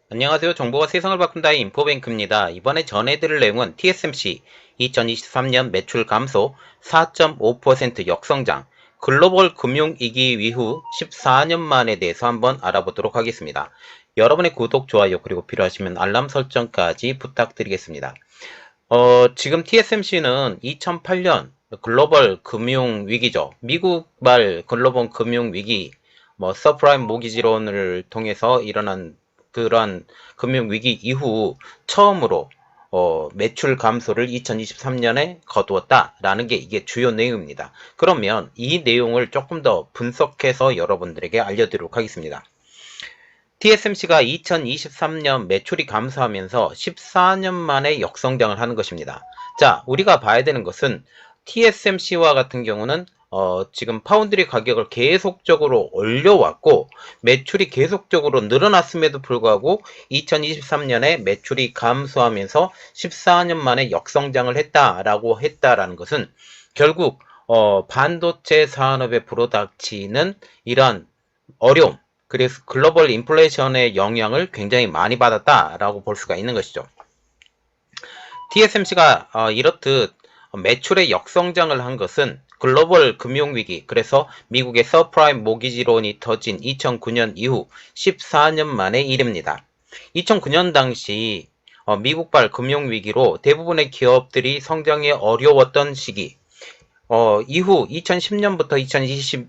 안녕하세요. 정보가 세상을 바꾼다의 인포뱅크입니다. 이번에 전해드릴 내용은 TSMC 2023년 매출 감소 4.5% 역성장, 글로벌 금융위기 이후 14년 만에 대해서 한번 알아보도록 하겠습니다. 여러분의 구독, 좋아요, 그리고 필요하시면 알람 설정까지 부탁드리겠습니다. 지금 TSMC는 2008년 글로벌 금융위기죠. 미국발 글로벌 금융위기, 서프라임 모기지론을 통해서 일어난 그런 금융위기 이후 처음으로 매출 감소를 2023년에 거두었다라는 게 이게 주요 내용입니다. 그러면 이 내용을 조금 더 분석해서 여러분들에게 알려드리도록 하겠습니다. TSMC가 2023년 매출이 감소하면서 14년 만에 역성장을 하는 것입니다. 자, 우리가 봐야 되는 것은 TSMC와 같은 경우는 지금 파운드리 가격을 계속적으로 올려왔고 매출이 계속적으로 늘어났음에도 불구하고 2023년에 매출이 감소하면서 14년 만에 역성장을 했다라는 것은 결국 반도체 산업에 불어닥치는 이러한 어려움, 그래서 글로벌 인플레이션의 영향을 굉장히 많이 받았다라고 볼 수가 있는 것이죠. TSMC가 이렇듯 매출의 역성장을 한 것은 글로벌 금융위기, 그래서 미국의 서프라임 모기지론이 터진 2009년 이후 14년 만의 일입니다. 2009년 당시 미국발 금융위기로 대부분의 기업들이 성장이 어려웠던 시기, 이후 2010년부터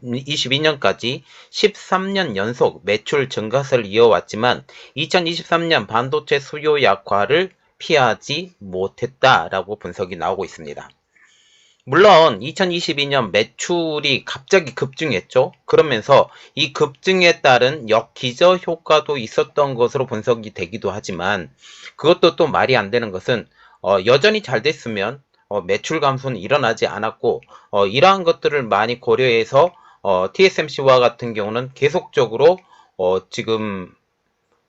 2022년까지 13년 연속 매출 증가세를 이어왔지만 2023년 반도체 수요 약화를 피하지 못했다라고 분석이 나오고 있습니다. 물론 2022년 매출이 갑자기 급증했죠. 그러면서 이 급증에 따른 역기저 효과도 있었던 것으로 분석이 되기도 하지만 그것도 또 말이 안 되는 것은 여전히 잘 됐으면 매출 감소는 일어나지 않았고 이러한 것들을 많이 고려해서 TSMC와 같은 경우는 계속적으로 지금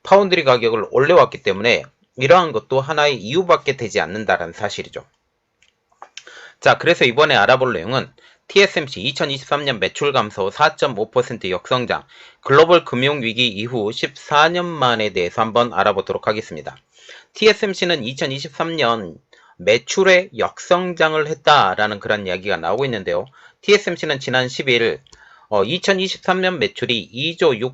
파운드리 가격을 올려왔기 때문에 이러한 것도 하나의 이유밖에 되지 않는다는 사실이죠. 자, 그래서 이번에 알아볼 내용은 TSMC 2023년 매출 감소 4.5% 역성장, 글로벌 금융위기 이후 14년 만에 대해서 한번 알아보도록 하겠습니다. TSMC는 2023년 매출의 역성장을 했다라는 그런 이야기가 나오고 있는데요. TSMC는 지난 10일 2023년 매출이 2조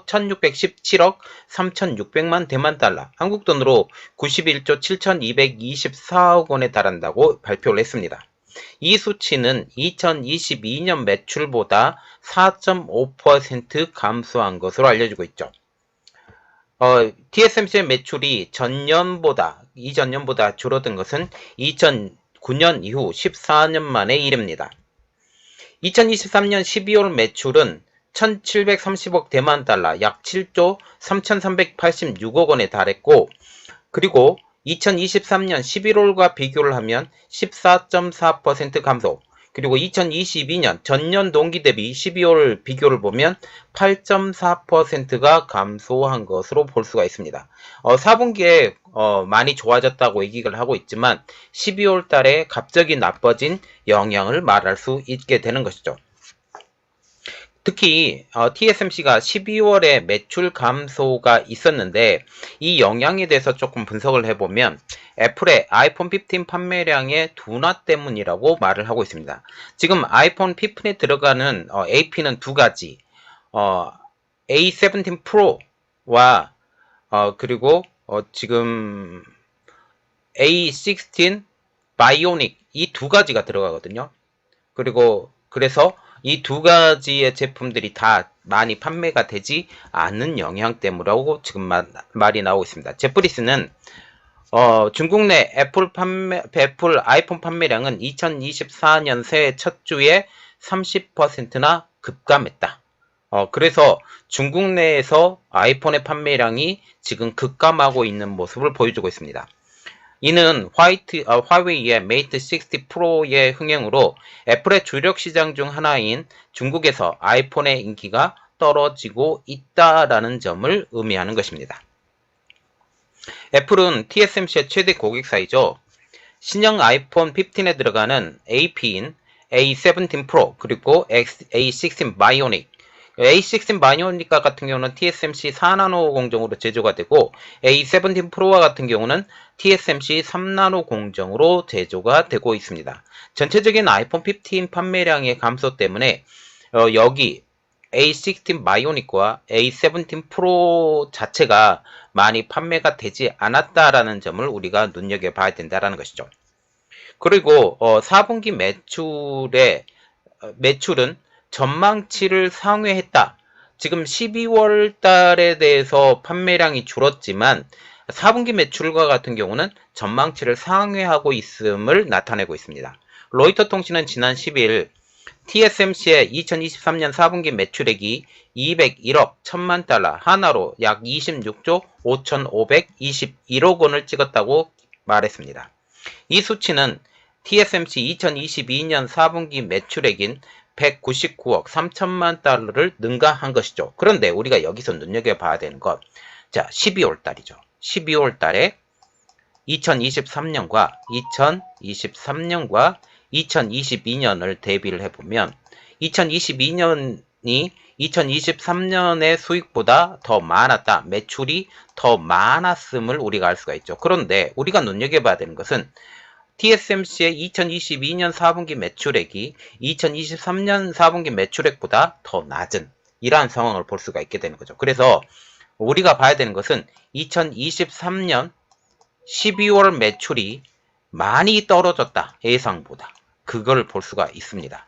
1617억 3600만 대만 달러, 한국 돈으로 91조 7224억 원에 달한다고 발표를 했습니다. 이 수치는 2022년 매출보다 4.5% 감소한 것으로 알려지고 있죠. TSMC의 매출이 이전년보다 줄어든 것은 2009년 이후 14년 만의 일입니다. 2023년 12월 매출은 1730억 대만 달러, 약 7조 3386억 원에 달했고, 그리고 2023년 11월과 비교를 하면 14.4% 감소, 그리고 2022년 전년 동기 대비 12월 비교를 보면 8.4%가 감소한 것으로 볼 수가 있습니다. 4분기에 많이 좋아졌다고 얘기를 하고 있지만 12월 달에 갑자기 나빠진 영향을 말할 수 있게 되는 것이죠. 특히 TSMC가 12월에 매출 감소가 있었는데 이 영향에 대해서 조금 분석을 해보면 애플의 아이폰 15 판매량의 둔화 때문이라고 말을 하고 있습니다. 지금 아이폰 15에 들어가는 AP는 두 가지, A17 Pro와 그리고 지금 A16 Bionic, 이 두 가지가 들어가거든요. 그래서 이 두 가지의 제품들이 다 많이 판매가 되지 않는 영향 때문이라고 지금 말이 나오고 있습니다. 제프리스는 중국 내 애플 아이폰 판매량은 2024년 새해 첫 주에 30%나 급감했다. 그래서 중국 내에서 아이폰의 판매량이 지금 급감하고 있는 모습을 보여주고 있습니다. 이는 화웨이의 메이트 60 프로의 흥행으로 애플의 주력 시장 중 하나인 중국에서 아이폰의 인기가 떨어지고 있다라는 점을 의미하는 것입니다. 애플은 TSMC의 최대 고객사이죠. 신형 아이폰 15에 들어가는 AP인 A17 Pro 그리고 A16 Bionic, A16 바이오니까 같은 경우는 TSMC 4나노 공정으로 제조가 되고 A17 프로와 같은 경우는 TSMC 3나노 공정으로 제조가 되고 있습니다. 전체적인 아이폰 15 판매량의 감소 때문에 여기 A16 바이오닉과 A17 프로 자체가 많이 판매가 되지 않았다라는 점을 우리가 눈여겨봐야 된다는 것이죠. 그리고 4분기 매출은 전망치를 상회했다. 지금 12월 달에 대해서 판매량이 줄었지만 4분기 매출과 같은 경우는 전망치를 상회하고 있음을 나타내고 있습니다. 로이터 통신은 지난 10일 TSMC의 2023년 4분기 매출액이 201억 1000만 달러, 하나로 약 26조 5521억 원을 찍었다고 말했습니다. 이 수치는 TSMC 2022년 4분기 매출액인 199억 3천만 달러를 능가한 것이죠. 그런데 우리가 여기서 눈여겨봐야 되는 것, 자, 12월 달이죠. 12월 달에 2023년과 2022년을 대비를 해보면 2022년이 2023년의 수익보다 더 많았다. 매출이 더 많았음을 우리가 알 수가 있죠. 그런데 우리가 눈여겨봐야 되는 것은 TSMC의 2022년 4분기 매출액이 2023년 4분기 매출액보다 더 낮은 이러한 상황을 볼 수가 있게 되는 거죠. 그래서 우리가 봐야 되는 것은 2023년 12월 매출이 많이 떨어졌다. 예상보다. 그걸 볼 수가 있습니다.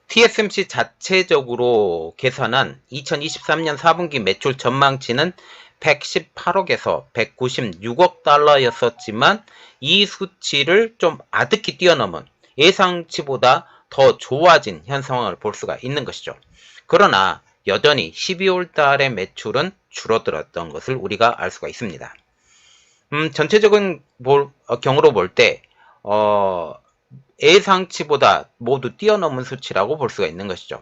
TSMC 자체적으로 계산한 2023년 4분기 매출 전망치는 118억에서 196억 달러였었지만 이 수치를 좀 아득히 뛰어넘은 예상치보다 더 좋아진 현 상황을 볼 수가 있는 것이죠. 그러나 여전히 12월 달의 매출은 줄어들었던 것을 우리가 알 수가 있습니다. 전체적인 경우로 볼 때 예상치보다 모두 뛰어넘은 수치라고 볼 수가 있는 것이죠.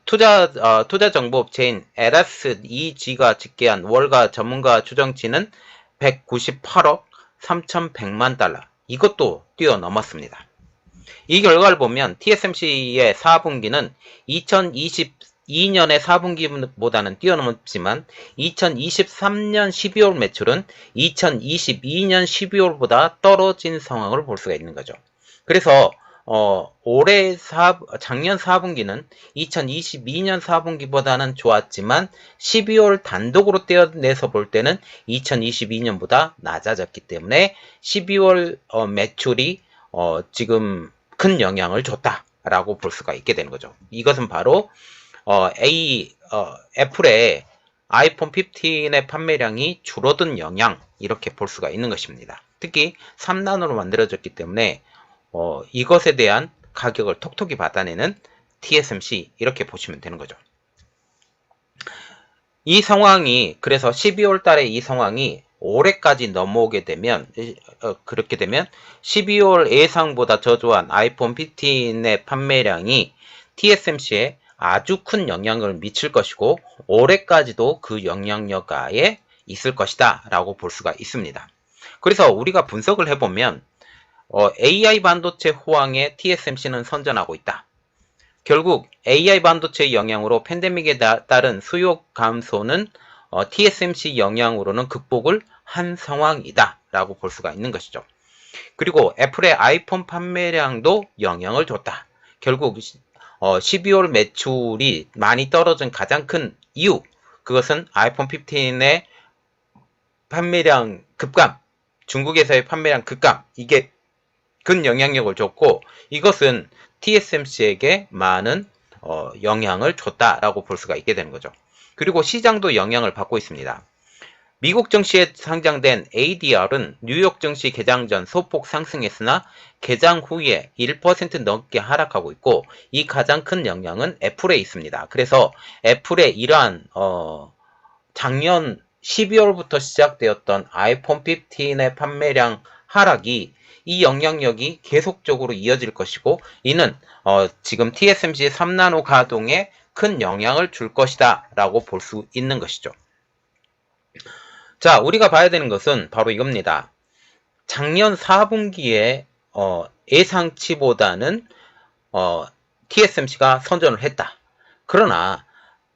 투자 정보업체인 LS2G가 집계한 월가 전문가 추정치는 198억 3,100만 달러. 이것도 뛰어넘었습니다. 이 결과를 보면 TSMC의 4분기는 2022년의 4분기보다는 뛰어넘었지만 2023년 12월 매출은 2022년 12월보다 떨어진 상황을 볼 수가 있는 거죠. 그래서 작년 4분기는 2022년 4분기보다는 좋았지만 12월 단독으로 떼어내서 볼 때는 2022년보다 낮아졌기 때문에 12월 매출이 지금 큰 영향을 줬다라고 볼 수가 있게 되는 거죠. 이것은 바로 애플의 아이폰 15의 판매량이 줄어든 영향 이렇게 볼 수가 있는 것입니다. 특히 3나노로 만들어졌기 때문에 이것에 대한 가격을 톡톡히 받아내는 TSMC 이렇게 보시면 되는 거죠. 이 상황이 그래서 12월 달에 이 상황이 올해까지 넘어오게 되면 그렇게 되면 12월 예상보다 저조한 아이폰 15의 판매량이 TSMC에 아주 큰 영향을 미칠 것이고 올해까지도 그 영향력 하에 있을 것이다 라고 볼 수가 있습니다. 그래서 우리가 분석을 해보면 AI 반도체 호황에 TSMC는 선전하고 있다. 결국 AI 반도체의 영향으로 팬데믹에 따른 수요 감소는 TSMC 영향으로는 극복을 한 상황이다 라고 볼 수가 있는 것이죠. 그리고 애플의 아이폰 판매량도 영향을 줬다. 결국 12월 매출이 많이 떨어진 가장 큰 이유, 그것은 아이폰 15의 판매량 급감, 중국에서의 판매량 급감, 이게 큰 영향력을 줬고 이것은 TSMC에게 많은 영향을 줬다라고 볼 수가 있게 되는 거죠. 그리고 시장도 영향을 받고 있습니다. 미국 증시에 상장된 ADR은 뉴욕 증시 개장 전 소폭 상승했으나 개장 후에 1% 넘게 하락하고 있고 이 가장 큰 영향은 애플에 있습니다. 그래서 애플의 이러한 작년 12월부터 시작되었던 아이폰 15의 판매량 하락이 이 영향력이 계속적으로 이어질 것이고 이는 지금 TSMC 3나노 가동에 큰 영향을 줄 것이다 라고 볼 수 있는 것이죠. 자, 우리가 봐야 되는 것은 바로 이겁니다. 작년 4분기에 예상치보다는 TSMC가 선전을 했다. 그러나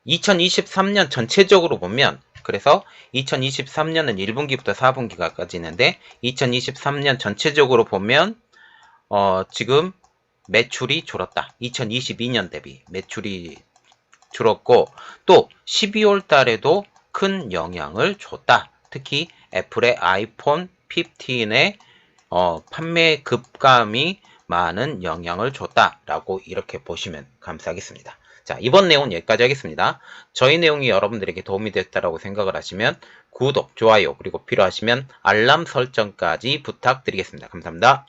2023년 전체적으로 보면, 그래서 2023년은 1분기부터 4분기까지인데 2023년 전체적으로 보면 지금 매출이 줄었다. 2022년 대비 매출이 줄었고, 또 12월 달에도 큰 영향을 줬다. 특히 애플의 아이폰 15의 판매 급감이 많은 영향을 줬다라고 이렇게 보시면 감사하겠습니다. 자, 이번 내용은 여기까지 하겠습니다. 저희 내용이 여러분들에게 도움이 됐다라고 생각을 하시면 구독, 좋아요, 그리고 필요하시면 알람 설정까지 부탁드리겠습니다. 감사합니다.